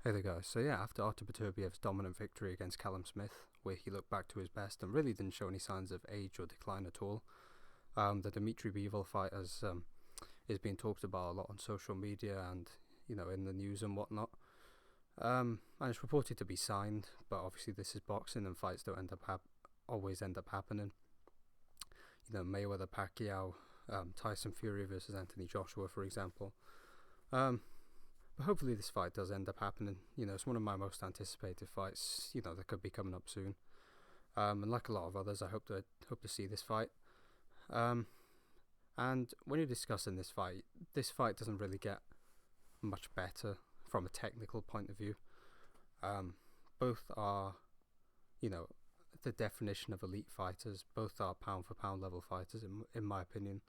Hey there guys, so yeah, after Artur Beterbiev's dominant victory against Callum Smith, where he looked back to his best and really didn't show any signs of age or decline at all, the Dmitry Bivol fight is being talked about a lot on social media and in the news and whatnot. And it's reported to be signed, but obviously this is boxing and fights don't always end up happening. Mayweather Pacquiao, Tyson Fury versus Anthony Joshua, for example. But hopefully this fight does end up happening. It's one of my most anticipated fights, that could be coming up soon. And like a lot of others, I hope to see this fight. And when you're discussing this fight doesn't really get much better from a technical point of view. Both are, the definition of elite fighters. Both are pound for pound level fighters, in my opinion.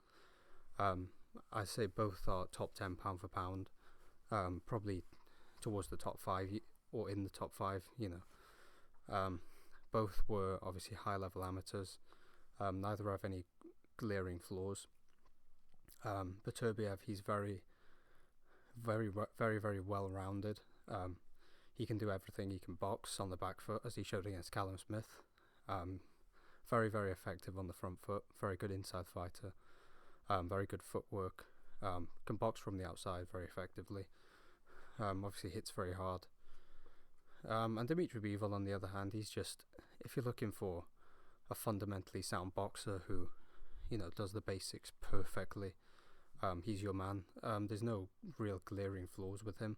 I say both are top 10 pound for pound. Probably towards the top 5 or in the top 5. Both were obviously high level amateurs. Neither have any glaring flaws. Beterbiev, he's very well rounded. He can do everything. He can box on the back foot, as he showed against Callum Smith. Very effective on the front foot. Very good inside fighter. Very good footwork. Can box from the outside very effectively. Obviously hits very hard. And Dmitry Bivol, on the other hand, he's just, if you're looking for a fundamentally sound boxer who, does the basics perfectly, he's your man. There's no real glaring flaws with him.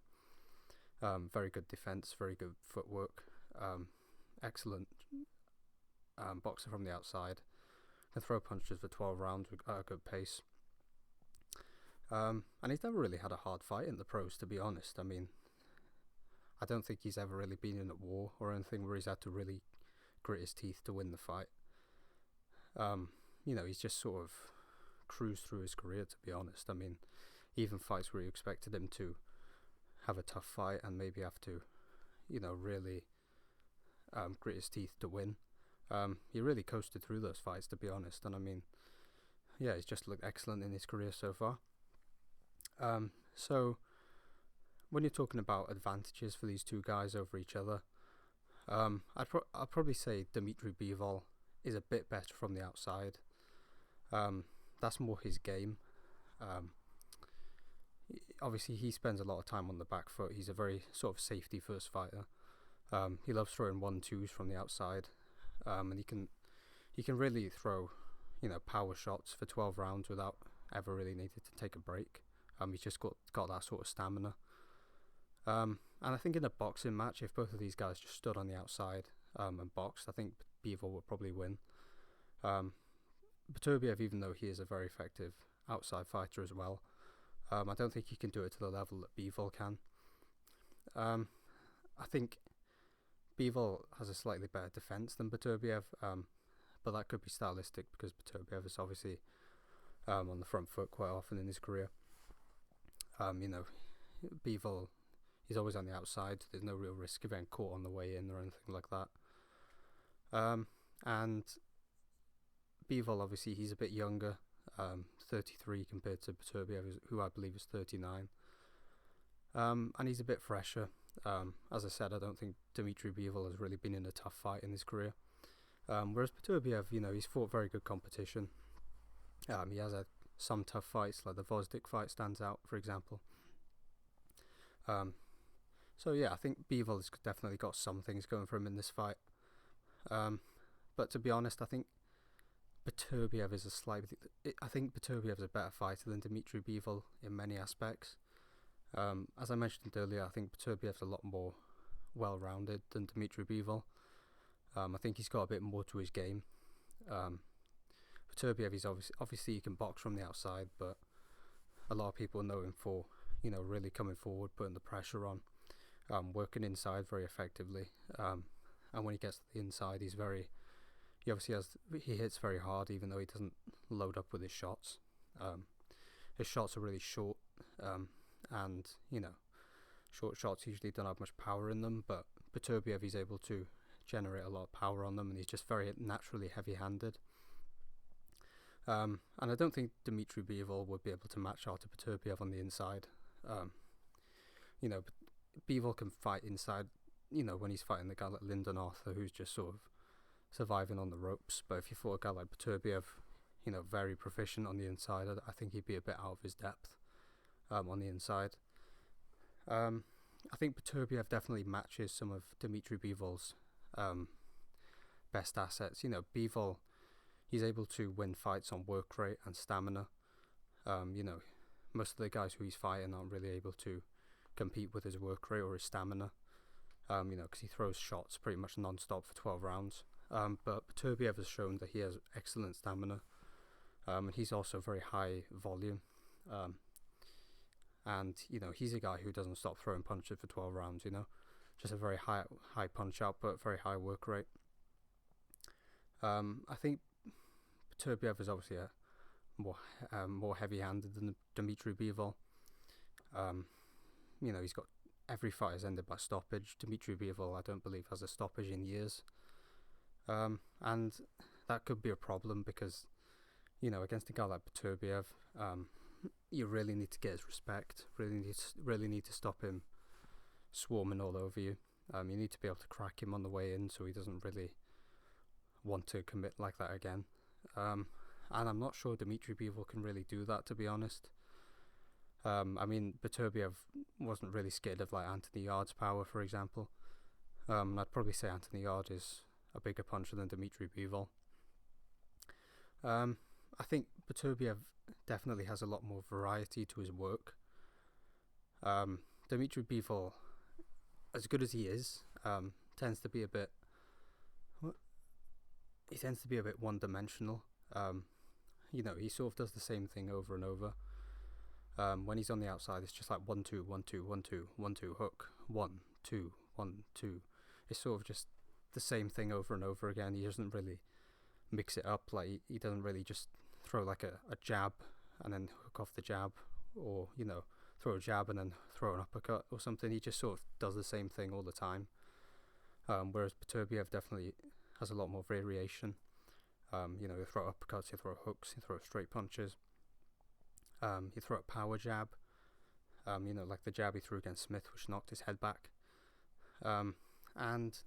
Very good defense, very good footwork, excellent boxer from the outside. Can throw punches for 12 rounds with a good pace. And he's never really had a hard fight in the pros, to be honest. I mean, I don't think he's ever really been in a war or anything where he's had to really grit his teeth to win the fight. He's just sort of cruised through his career, to be honest. I mean, even fights where you expected him to have a tough fight and maybe have to, really grit his teeth to win. He really coasted through those fights, to be honest. And I mean, yeah, he's just looked excellent in his career so far. So when you're talking about advantages for these two guys over each other, I'd probably say Dmitry Bivol is a bit better from the outside. That's more his game. Obviously he spends a lot of time on the back foot. He's a very sort of safety first fighter. He loves throwing 1-2s from the outside, and he can really throw power shots for 12 rounds without ever really needing to take a break. He's just got that sort of stamina. And I think in a boxing match, if both of these guys just stood on the outside and boxed, I think Bivol would probably win. Beterbiev, even though he is a very effective outside fighter as well, I don't think he can do it to the level that Bivol can. I think Bivol has a slightly better defense than Beterbiev, but that could be stylistic because Beterbiev is obviously on the front foot quite often in his career. Bivol, he's always on the outside. There's no real risk of getting caught on the way in or anything like that. And Bivol, obviously, he's a bit younger, 33 compared to Beterbiev, who I believe is 39. And he's a bit fresher. As I said, I don't think Dmitry Bivol has really been in a tough fight in his career. Whereas Beterbiev, he's fought very good competition. He has had some tough fights, like the Vosdik fight stands out, for example. So yeah, I think Bivol has definitely got some things going for him in this fight. But to be honest, I think Beterbiev is a better fighter than Dmitry Bivol in many aspects. As I mentioned earlier, I think Beterbiev's a lot more well-rounded than Dmitry Bivol. I think he's got a bit more to his game. Beterbiev is obviously he can box from the outside, but a lot of people know him for really coming forward, putting the pressure on, working inside very effectively. And when he gets to the inside, he hits very hard, even though he doesn't load up with his shots. His shots are really short, and short shots usually don't have much power in them. But Beterbiev, he's able to generate a lot of power on them, and he's just very naturally heavy-handed. And I don't think Dmitry Bivol would be able to match Artur Beterbiev on the inside. Bivol can fight inside, when he's fighting the guy like Lyndon Arthur, who's just sort of surviving on the ropes. But if you fought a guy like Beterbiev, very proficient on the inside, I think he'd be a bit out of his depth on the inside. I think Beterbiev definitely matches some of Dmitry Bivol's best assets. Bivol, he's able to win fights on work rate and stamina. Most of the guys who he's fighting aren't really able to compete with his work rate or his stamina, because he throws shots pretty much non-stop for 12 rounds. But Beterbiev has shown that he has excellent stamina, and he's also very high volume. And he's a guy who doesn't stop throwing punches for 12 rounds. Just a very high punch output, very high work rate. I think Beterbiev is obviously a more heavy-handed than Dmitry Bivol. He's got every fight has ended by stoppage. Dmitry Bivol, I don't believe, has a stoppage in years. And that could be a problem because, against a guy like Beterbiev, you really need to get his respect. Really need to stop him swarming all over you. You need to be able to crack him on the way in so he doesn't really want to commit like that again. And I'm not sure Dmitry Bivol can really do that, to be honest. Beterbiev wasn't really scared of like Anthony Yard's power, for example. I'd probably say Anthony Yard is a bigger puncher than Dmitry Bivol. I think Beterbiev definitely has a lot more variety to his work. Dmitry Bivol, as good as he is, tends to be a bit one-dimensional. He sort of does the same thing over and over. When he's on the outside, it's just like 1 2 1 2 1 2 1 2 hook 1 2 1 2. It's sort of just the same thing over and over again. He doesn't really mix it up. Like he doesn't really just throw like a jab and then hook off the jab, or throw a jab and then throw an uppercut or something. He just sort of does the same thing all the time. Whereas Beterbiev definitely has a lot more variation. You throw uppercuts, you throw hooks, you throw straight punches. You throw a power jab. Like the jab he threw against Smith, which knocked his head back. And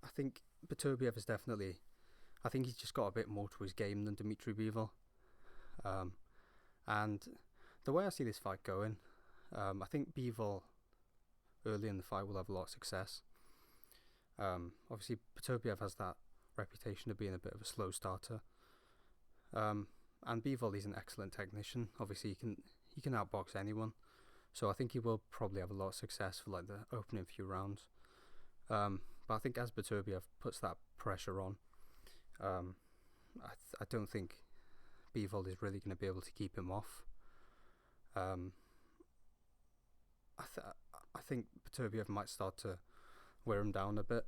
I think Beterbiev is definitely, I think he's just got a bit more to his game than Dmitry Bivol. And the way I see this fight going, I think Bivol early in the fight will have a lot of success. Obviously Beterbiev has that reputation of being a bit of a slow starter. And Bivol is an excellent technician. Obviously he can outbox anyone, so I think he will probably have a lot of success for like the opening few rounds. But I think as Beterbiev puts that pressure on, I don't think Bivol is really going to be able to keep him off. I think Beterbiev might start to wear him down a bit.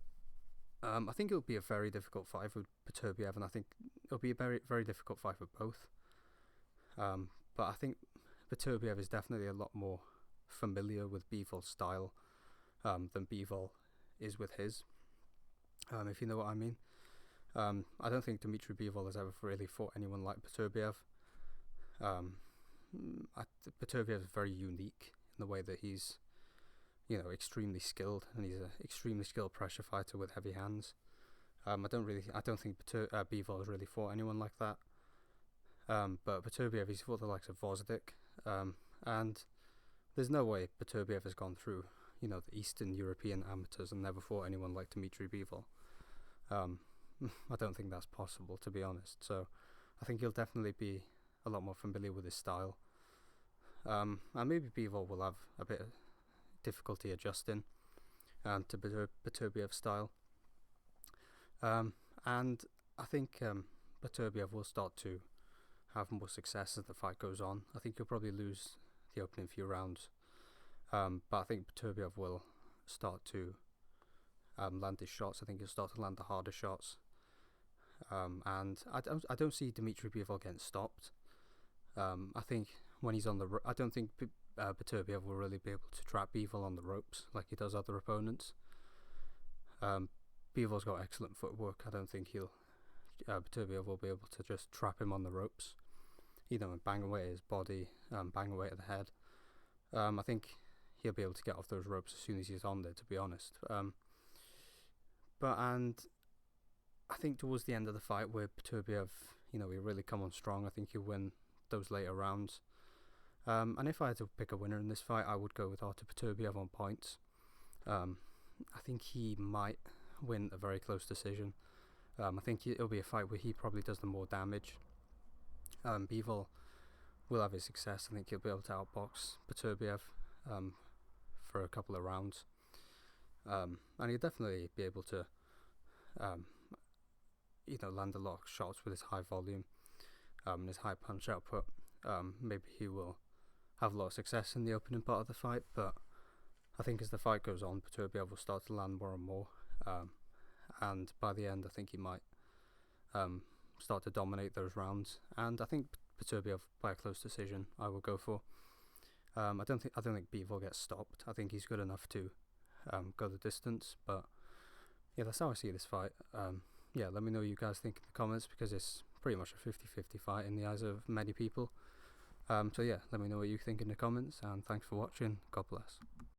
I think it'll be a very difficult fight for Beterbiev, and I think it'll be a very, very difficult fight for both. But I think Beterbiev is definitely a lot more familiar with Bivol's style than Bivol is with his, if you know what I mean. I don't think Dmitry Bivol has ever really fought anyone like Beterbiev. Beterbiev is very unique in the way that he's, extremely skilled, and he's an extremely skilled pressure fighter with heavy hands. I don't think Bivol has really fought anyone like that. But Beterbiev, he's fought the likes of Vozdik, and there's no way Beterbiev has gone through, the Eastern European amateurs and never fought anyone like Dmitry Bivol. I don't think that's possible, to be honest. So I think he'll definitely be a lot more familiar with his style. And maybe Bivol will have a bit of difficulty adjusting to Beterbiev's style. And I think Beterbiev will start to have more success as the fight goes on. I think he'll probably lose the opening few rounds. But I think Beterbiev will start to land his shots. I think he'll start to land the harder shots. And I don't see Dmitry Bivol getting stopped. I think when he's on I don't think Beterbiev will really be able to trap Bivol on the ropes like he does other opponents. Bivol's got excellent footwork. I don't think Beterbiev will be able to just trap him on the ropes, and bang away at his body, bang away at the head. I think he'll be able to get off those ropes as soon as he's on there, to be honest. And I think towards the end of the fight, where Beterbiev, he really come on strong, I think he'll win those later rounds. And if I had to pick a winner in this fight, I would go with Artur Beterbiev on points. I think he might win a very close decision. I think it'll be a fight where he probably does the more damage. Bivol will have his success. I think he'll be able to outbox Beterbiev for a couple of rounds. And he'll definitely be able to land a lot of shots with his high volume and his high punch output. Maybe he will have a lot of success in the opening part of the fight, but I think as the fight goes on, Beterbiev will start to land more and more, and by the end I think he might start to dominate those rounds, and I think Beterbiev by a close decision I will go for. I don't think Bivol gets stopped. I think he's good enough to go the distance, but yeah, that's how I see this fight. Yeah, let me know what you guys think in the comments, because it's pretty much a 50-50 fight in the eyes of many people. So yeah, let me know what you think in the comments, and thanks for watching. God bless.